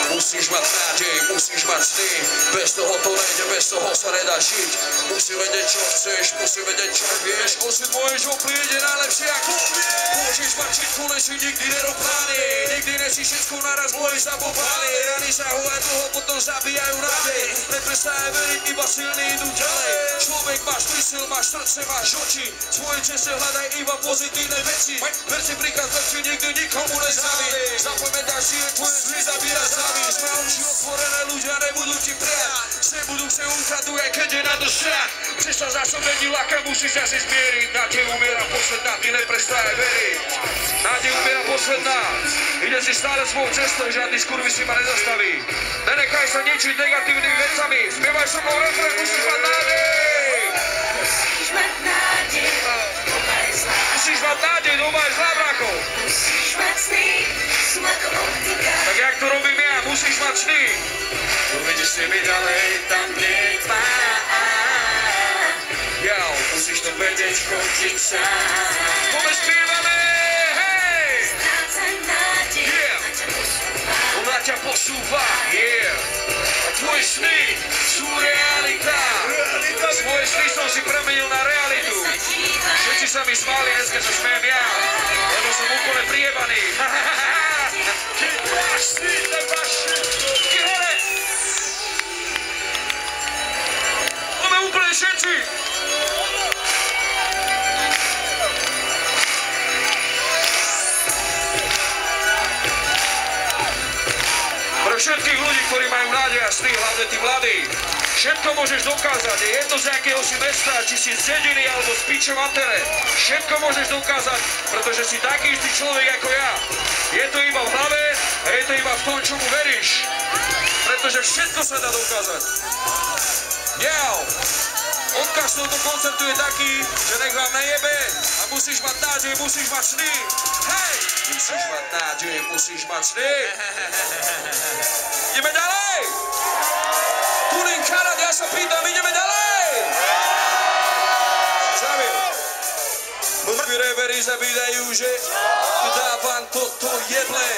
Musíš mať nádej, musíš mať sny, bez toho to nejde, bez toho sa nedá žiť. Musí vedieť, čo chceš, musí vedieť, čo vieš, osud môžeš oplieť, je najlepšie ako vieš. Môžeš mať všetko, len si nikdy nerobány, nikdy nesi všetko naraz, boli sa popáli. Rany sa hovajú dlho, potom zabíjajú nádej. Neprestávaj veriť, iba silný idú ďalej. Človek máš mysel, máš srdce, máš oči, svoje čase hľadaj iba pozitívne veci. Ver si príklad, lepšie nikdy nikomu nezávi. Zapamätaj si, že tvoje zly zabíja závisť. Má oči otvorené, ľudia nebudú ti prijať. Sem budú se ukradnú, aj keď je na to strach. Prestaň zásobení laka, musíš sa si zmieriť. Nádej umiera posledná, ty neprestávaj veriť. Nádej umiera posledná. Ide si stále svojou cestou, žiadny skurvy si ma nezastaví. Nenechaj sa ničiť negatívnymi vecami. Spievaj so mnou refrén, musíš mať nádej. Musíš mať nádej, doma je zlá. Musíš mať nádej, doma je zlá, brácho. Musíš mať sny, sú ako optika. Tak jak to robím ja, musíš mať sny. Uvidíš si mi ďalej, tam netvá. Jau, Musíš to vedieť, chodiť sám. poďme spievané, hej! Strácaj nádej, Yeah. ona ťa posúva. Ona ťa posúva, yeah. A tvoje sny sú realita. Svoje sny som si premenil na realitu. Všetci sa mi smáli, dneska sa smejem ja, lebo som úplne priebaný. Keď máš sny, tak máš všetko. Hore! Poďme úplne všetci. Pre všetkých ľudí, ktorí majú nádej a sny, hlavne tí mladí, všetko môžeš dokázať. Je jedno z akého si mesta, či si z dediny alebo z piče matere. Všetko môžeš dokázať, pretože si taký istý človek ako ja. Je to iba v hlave a je to iba v tom, čomu veríš. Pretože všetko sa dá dokázať. Jau! Odkaz tohto koncertu je taký, že nech vám nejebe a musíš mať nádej, musíš mať sny. Hej! Musíš mať nádej, musíš mať sny. Ideme ďalej! Tuning Karat, ja sa pýtam, ideme ďalej! Zavil. Hudby revery zabídajú, že dávam toto jeble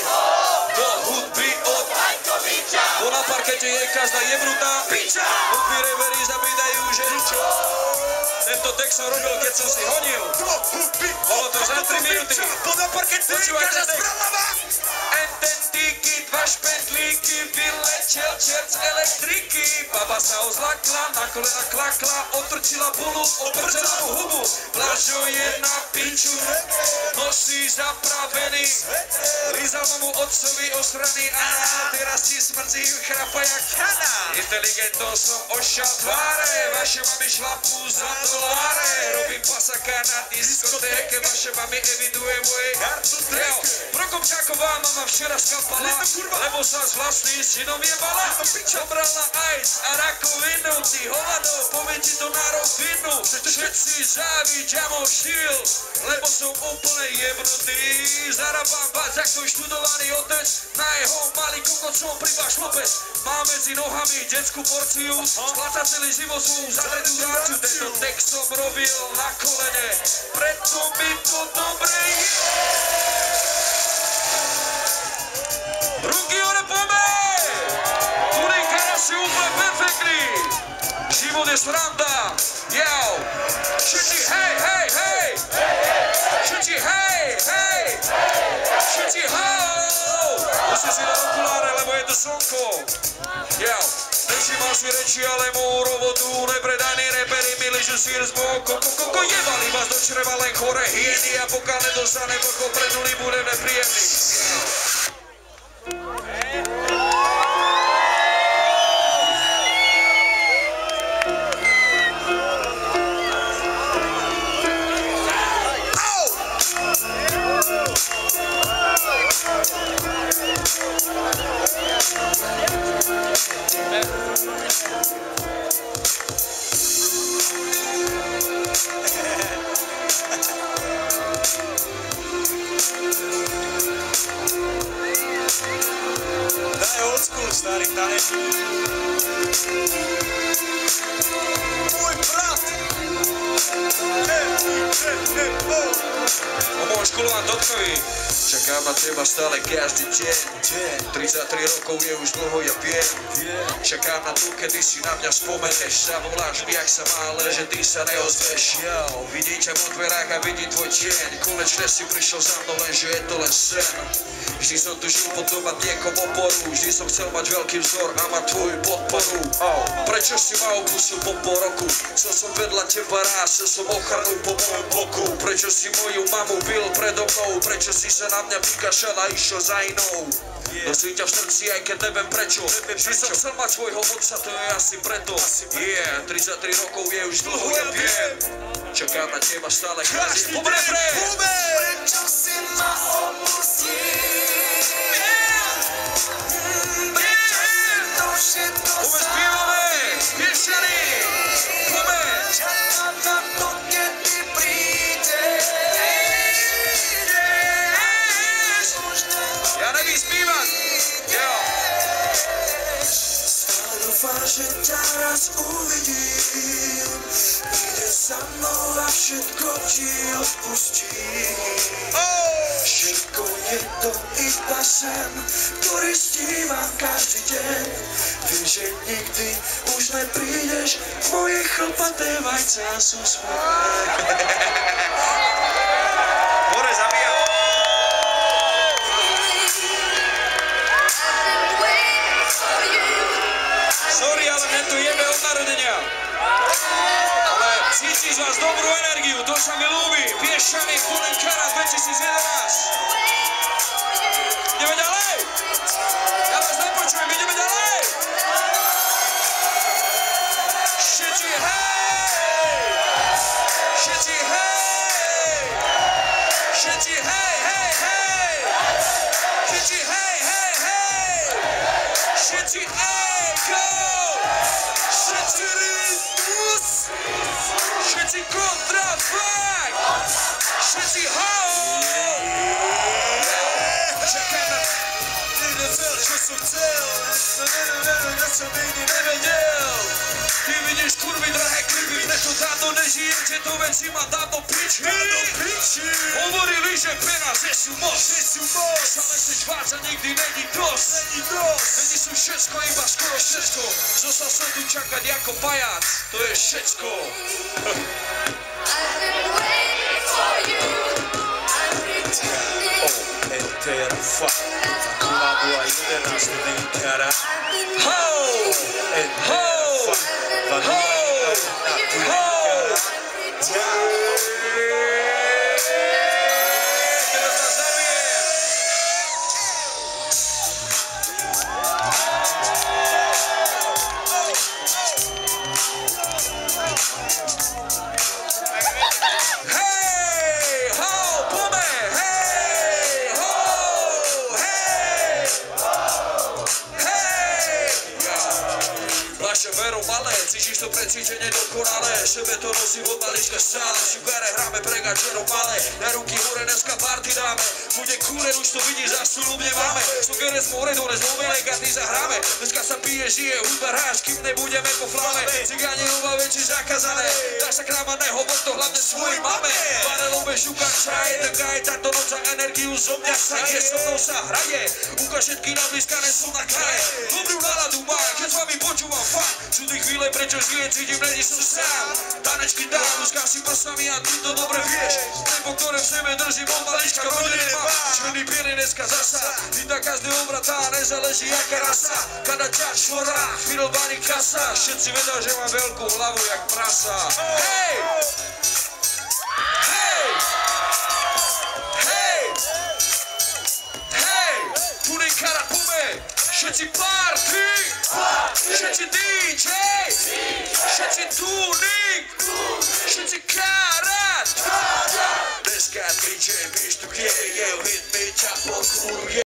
do hudby od Vajkoviča. bo na parkete je každá jebnutá piča. Hudby revery zabídajú, že čo? Tento text som robil, keď som si honil. Bolo to za 3 minúty. Bo na parkete je každá správna. Ten týky, dva špendlíky, vylečiel čert z elektriky. Baba sa ozlakla, na kolena klakla, otrčila bulu, obrčela mu hubu. Blažo je na piču, nosí zapravený. Lízal mu otcovi osraný a teraz ti smrdí, chrapa jak kana. Inteligentom som ošal tváre, vaše mami šlapú za doláre. Robím pasaka na diskotéke, vaše mami eviduje moje kartutreo. Prokopčáková mama včera skapala, lebo sa z vlastných synom jebala. Zobrala AIDS a rakovinu, ty hovado, poviem ti to na rovinu. Všetci závidia môj štýl, lebo som úplne jebnutý. Zarábam bác, ako študovaný otec, na jeho malý kokot som priba šlopec. Mám medzi nohami detskú porciu, spláca celý život svoju zadredú ráču. Tento text som robil na kolene, preto mi to dobre je. Ruky hore poďme! Tuning Karat si úplne perfektný! Život je sranda! Jau! Všetci hej, hej, hej! Všetci hej, hej! Všetci hej! Musíš si dať okuláre, lebo je to slnko! Jau! Nevšímal si reči, ale moju robotu nepredajní reperi mi ližu sír z boku. Jebali vás do čreva len chore hyeny a pokiaľ nedostane vrchol pred nuly, bude nepríjemný. Daj old school, starý, daj. Môj brat! O môj školován doktovi. Čaká Čakám na teba stále každý deň. 33 rokov je už dlho, ja viem. Čakám na to, kedy si na mňa spomeneš. Zavoláš mi, ak sa má, ale že ty sa neozveš. Vidí ťa vo dverách a vidí tvoj tieň. Konečne si prišiel za mnou, lenže je to len sen. Vždy som tu žil potom mať niekom oporu. Vždy som chcel mať veľký vzor a mať tvoju podporu. Prečo si ma opustil po pol roku? Chcel som vedľa teba rád, chcel som ochranu po mojom boku. Prečo si moju mamu bil predo mnou? Prečo si sa na mňa vykašľal a išiel za inou? Nosím ťa v srdci, aj keď neviem prečo. Vždy som chcel mať svojho otca, to je asi preto. 33 rokov je už dlho, ja viem. Čakám na teba stále každý deň. Prečo si ma opustil? Prečo si to všetko Spievame, piešťany, poďme. Čakám na to, kedy prídeš. Ja nevím spívať. Jo. Stále dúfam, že ťa raz uvidím. Prídeš za mnou a všetko ti odpustím. Všetko je to iba sen, ktorý snívam každý deň. Viem, že nikdy už neprídeš, moje chlpaté vajcia sú smutné. More zabíja. Sorry, ale mne tu jebe od narodenia. Ale cítiš vás dobrú energiu, to sa mi ľúbi. Piešťany, Pulenkara 2011. Ideme ďalej. Ja vás nepočujem, ideme ďalej. Všetci hej! Všetci hej! Všetci hej, hej, hej! Všetci hej, hej, hej! Všetci hej, go! Všetci rytmus! Všetci kontrafakt! Všetci hoj! Čakám na... Nevedel, čo som chcel, na čo nikdy nevedel. Ty vidíš kurvy, drahé klipy, preto dávno nežijete, to veci ma dávno piči. Hovorili, že peniaze sú moc, ale chceš váť a nikdy není dosť. Není sú všetko, iba skoro všetko. Zostal som tu čakať ako pajac, to je všetko. Fakt. Lábua 11 Pulenkara. Ho! Ho! Ho! Ho! Teraz vás zabijem. Hej! Ho! Poďme! Hej! Ho! Hej! Hej! Naše vero malé, cítiš to precítenie dokonalé. Sebe to nosím od malička stále. Si bere, hráme pre gačero malé. Na ruky hore, dneska party dáme. Bude kúren, už to vidíš, za stolu mne máme. Sokerec more, dole z mobilej karty zahráme. Dneska sa pije, žije, hudba hráš, kým nebudeme po flame. Cigáni ľuba väčší zakázané. Dáš sa krámané, hovor to hlavne svojej mame. Panelové šukám čaje, taká je táto noc a energiu zo mňa saje. So mnou sa hraje, ukáž všetky nablískané sú na kraje. Dobrú náladu má, keď s vami počúvam fakt. Sú ty chvíle, prečo žijem, cítim, není som sám. Tanečky dám, ľudská si pasami a ty to dobre vieš. Tempo, ktoré v sebe držím od malička, rodine má. Černý bielý dneska zasa, víta každý obratá, nezáleží jaká rasa. Kada ťa švorá, chvíľovaný kasa. Všetci vedia, že mám veľkú hlavu jak prasa. Hej! Hej! Hej! Hej! Pulenkara, poďme! Všetci party! Všetci DJ! Všetci tuning!